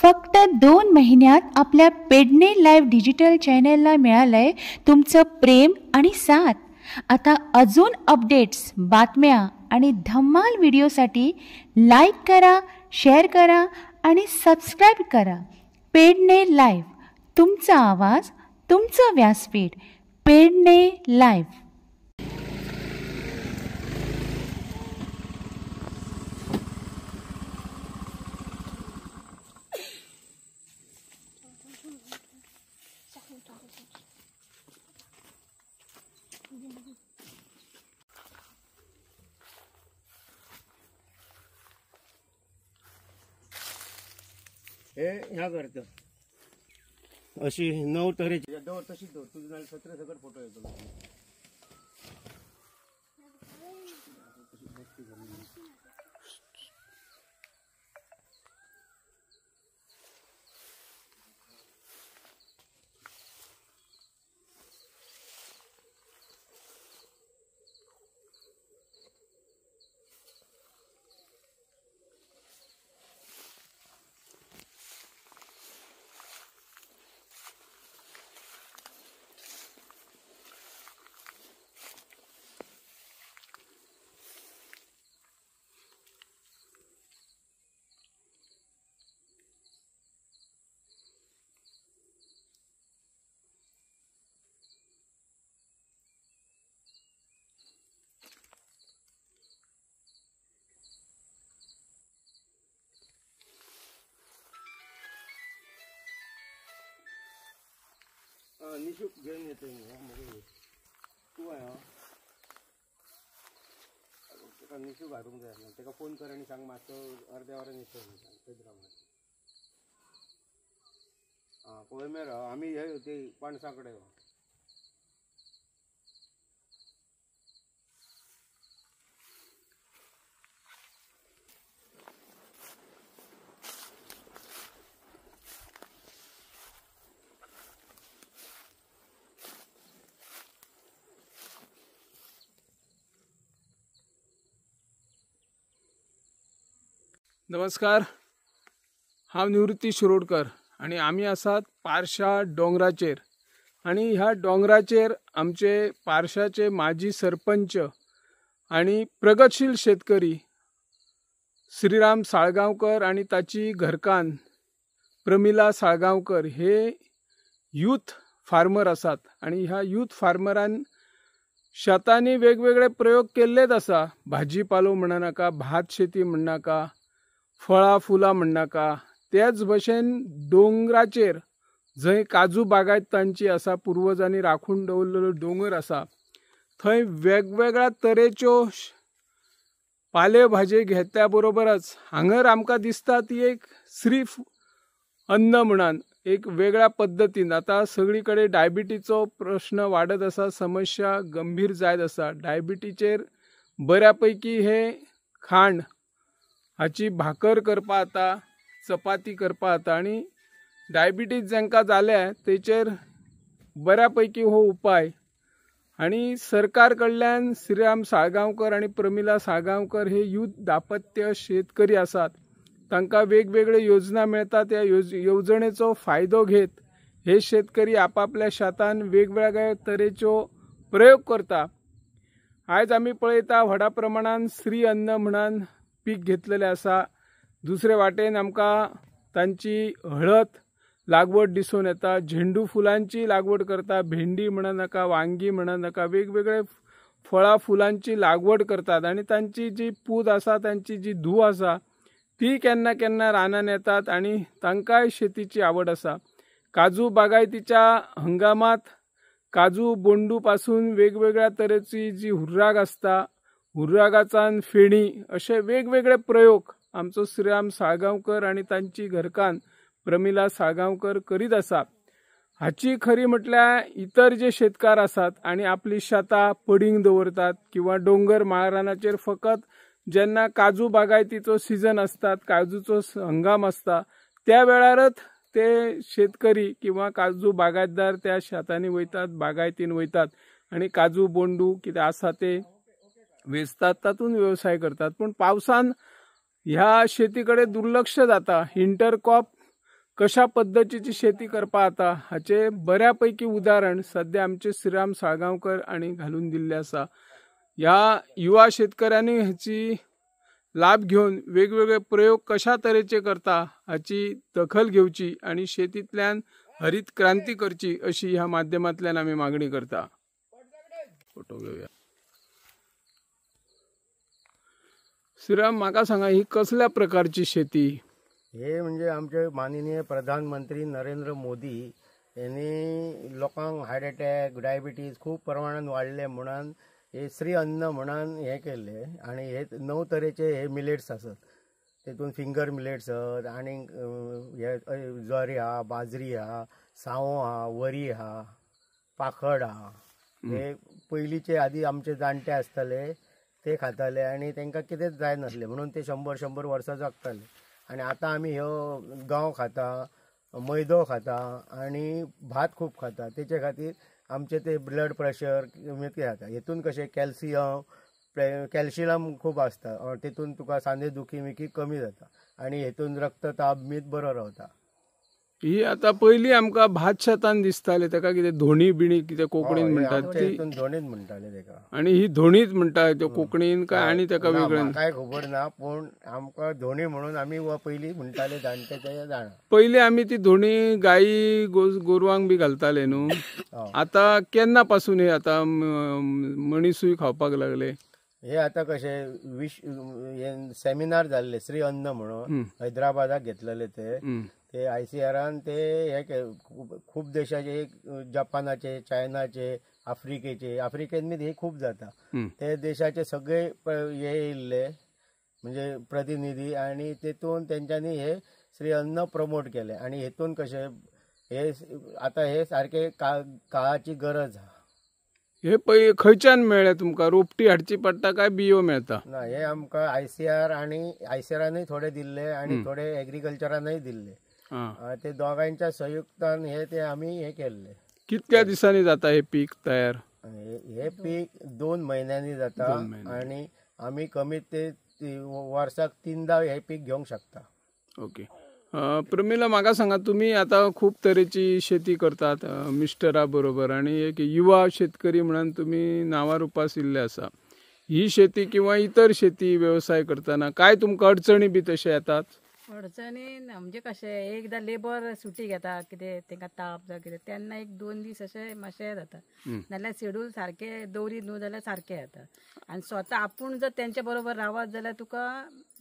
फक्त 2 महिन्यात आपल्या पेडणे लाईव्ह डिजिटल चॅनलला मिळालंय तुमचं प्रेम आणि साथ. आता अजून अपडेट्स, बातम्या आणि धम्माल व्हिडिओसाठी लाईक करा, शेअर करा आणि सबस्क्राईब करा. पेडणे लाईव्ह, तुमचा आवाज, तुमचं व्यासपीठ. पेडणे लाईव्ह. हे ह्या करतं अशी 9 तऱ्हेची दवर तशी दवर तुझं नाल 17 सकट फोटो येतो. निशुक घेऊन येतो तू आहे निशुक घालून जायला त्याला फोन कर आणि सांग मागचं अर्ध्या वरान येतो. हां पोळमेर आम्ही हे ते पाणसाकडे नमस्कार, हांव निवृत्ती शिरोडकर आणि आम्ही आसात पारशा डोंगराचेर. आणि ह्या डोंगराचेर आमचे पारशाचे माजी सरपंच आणि प्रगतशील शेतकरी श्रीराम साळगांवकर आणि ताची घरकान प्रमिला साळगांवकर हे यूथ फार्मर आसात. आणि ह्या यूथ फार्मरान शेतांनी वेगवेगळे प्रयोग केल्लेच आसा. भाजीपालो म्हणा नाका, भात शेती म्हणनाका, फळां फुलां म्हणनाका. त्याच भशेन डोंगराचेर जंय काजू बागायतांची आसा, पुर्वजांनी राखून दवरलेलो डोंगर आसा, थंय वेगवेगळ्या तरेच्यो पाले भाजी घेत्या बरोबरच हांगर आमकां दिसता ती एक श्री अन्न म्हणून एक वेगळ्या पद्धतीन. आता सगळी कडेन डायबिटीचो प्रश्न वाडत आसा, समस्या गंभीर जायत आसा. डायबिटीचेर बऱ्यापैकी हे खाण हाची भाकर करपा जाता, चपाती करपा जाता. आणि डायबिटीज जांकां जाल्या तेचेर बऱ्यापैकी हो उपाय. आणि सरकार कडल्यान श्रीराम साळगांवकर आणि प्रमिला साळगांवकर हे यूथ दापत्य शेतकरी आसात, तांकां वेगवेगळ्यो योजना मेळतात. त्या येवजणेचो फायदो घेत हे शेतकरी आपापल्या शेतान वेगवेगळ्या तरेच्यो प्रयोग करता. आयज आमी पळयता व्हडा प्रमाणान श्री अन्न म्हणून पीक घेतलेले आसा. दुसरे वाटेन आमकां तांची हळद लागवड दिसून येता, झेंडू फुलांची लागवड करता, भेंडी म्हणा नाका, वांगी म्हणा नाका, वेगवेगळे फळां फुलांची लागवड करतात. आणि तांची जी पूद आसा, तांची जी धूव आसा ती केन्ना केन्ना रानान येतात आणि तांकांय शेतीची आवड आसा. काजू बागायतीच्या हंगामात काजू बोंडू पासून वेगवेगळ्या तरेची जी हुर्राक आसता, हुर्रागाचान फेणी, असे वेगवेगळे प्रयोग आमचो श्रीराम साळगांवकर आणि तांची घरकान प्रमिला साळगांवकर करीत आसा. हाची खरी म्हटल्यार इतर जे शेतकार आसात आणि आपली शेतां पडींग दवरतात किंवा डोंगर माळरानाचेर फकत जेन्ना काजू बागायतीचो सीजन असतात, काजूचो हंगाम असता, त्या वेळारच ते शेतकरी किंवा काजू बागायतदार त्या शेतांनी वयतात, बागायतीन वयतात आणि काजू बोंडू कितें आसा ते वेचतात, तातूंत व्यवसाय करतात. पण पावसान ह्या शेतीकडे दुर्लक्ष जाता. इंटरक्रॉप कशा पद्धतीची शेती करपा आता हाचे बऱ्यापैकी उदाहरण सध्या आमचे श्रीराम साळगांवकर आणि घालून दिल्ले आसा. ह्या युवा शेतकऱ्यांनी ह्याची लाभ घेऊन वेगवेगळे प्रयोग कशा तरेचे करता हाची दखल घेवची आणि शेतीतल्यान हरित क्रांती करची अशी ह्या माध्यमांतल्यान आम्ही मागणी करता. फोटो घेऊया. श्रीराम, म्हाका सांगा, ही कसल्या प्रकारची शेती? हे म्हणजे आमचे माननीय प्रधानमंत्री नरेंद्र मोदी यांनी लोकांक हार्ट अटॅक डायबिटीज खूप प्रमाणात वाढले म्हणून हे श्री अन्न म्हणून हे केले. आणि हे 9 तरेचे हे मिलेट्स असत. तेतून फिंगर मिलेट्स आहेत आणि हे ज्वारी हा, बाजरी हा, सावो हा, वरी हा, पाखड हा. हे पयलींचे आधी आमचे जाणटे आसताले ते खाताले आणि तांकां कितेंच जाय नासले म्हणून ते 100-100 वर्सां जगताले. आणि आता आम्ही ह्यो गंव खाता, मैदो खाता आणि भात खूप खाता. तेचे खातीर आमचे ते ब्लड प्रेशर कितें जाता. हेतून कशें कॅल्शियम खूप असता. तेतून तुका सांधे दुखी कमी जाता आणि हेतून रक्तताप बरो रावता. ही आता पहिली आमका भात शेतान दिसताले ताका कितें धोणी बिणी कितें कोंकणीन म्हणटात ती. हेतून धोणीच म्हणटाले तेका. आणि ही धोणीच म्हणटात त्यो कोंकणीन काय आणि ताका वेगळें काय खबर ना, पण आमकां धोणी म्हणून आमी पयलीं म्हणटाले जाणटे ते जाणा. पहिले आम्ही ती धोणी गायी गोरवांक बी घालताले न्हू. आता केन्ना पासून हे आता मणिसूय खावपाक लागले? हे आता कशें सेमिनार जाल्ले श्री अन्न म्हणून हैदराबादाक घेतलेले ते ICRन ते हे खूप देशाचे, जपानाचे, चायनाचे, आफ्रिकेन हे खूप जाता. ते देशाचे सगळे हे येयल्ले म्हणजे प्रतिनिधी आणि तेतून तेंच्यांनी हे श्री अन्न प्रमोट केले. आणि हेतून कशें हे आता हे सारखे काळाची गरज हा. हे पै खंयच्यान मेळ्ळे तुमकां? रोपटी हाडची पडटा काय बियो मेळता? ना, हे आमकां ICR आणि ICRनूय थोडे दिल्ले आणि थोडे एग्रीकल्चरानूय दिल्ले. ते दोघांच्या संयुक्तान हे आम्ही हे केले. कितक्या दिसांनी जाता हे पीक तयार? हे पीक 2 महिन्यांनी जाता आणि आम्ही कमीत ते वर्साक 3दा हे पीक घेवंक शकता. ओके. प्रमिला, म्हाका सांगा, तुम्ही आता खूप तरेची शेती करतात मिस्टरा बरोबर आणि एक युवा शेतकरी म्हणून तुम्ही नावार उपासिल्ले आसा. ही शेती किंवा इतर शेती व्यवसाय करताना काय तुमकां अडचणी बी तशे येतात? अडचणी म्हणजे कशें, एकदा लेबर सुटी घेता कितें तांकां ताप जावं कितें तेन्ना 1-2 दीस अशें मातशें जाता. नाल्यार शेड्यूल सारके दवरीत न्हू जाल्यार सारकें जाता. आनी स्वता आपूण जर तेंच्या बरोबर रावत जाल्यार तुका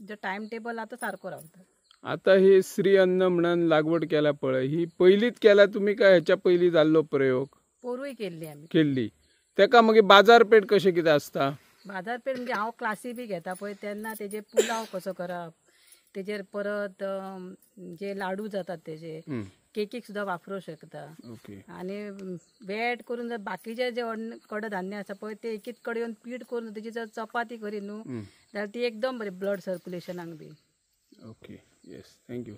जो टायम टेबल आहा तो सारको रावता. आता हे श्री अन्न म्हणून लागवड केल्या पळय, ही पहिलीच केल्या तुम्ही काय ह्याच्या पयलीं जाल्लो प्रयोग? पोरूय केल्ली आमी. केल्ली. तेका मागीर बाजारपेठ कशें कितें आसता? बाजारपेठ म्हणजे हांव क्लासी बी घेता पळय तेन्ना तेजे पुलाव कसो करप, तेजेर परत जे लाडू जातात तेजे केकीक सुद्दां वापरूंक शकता. आणि वेट करून जर बाकीचे जे कडधान्य आसा पळय ते एकीच कडेन पीठ करून तेजी जर चपाती करी न्हू जाल्यार ती एकदम बरी ब्लड सर्क्युलेशनाक बी. ओके. Yes, thank you.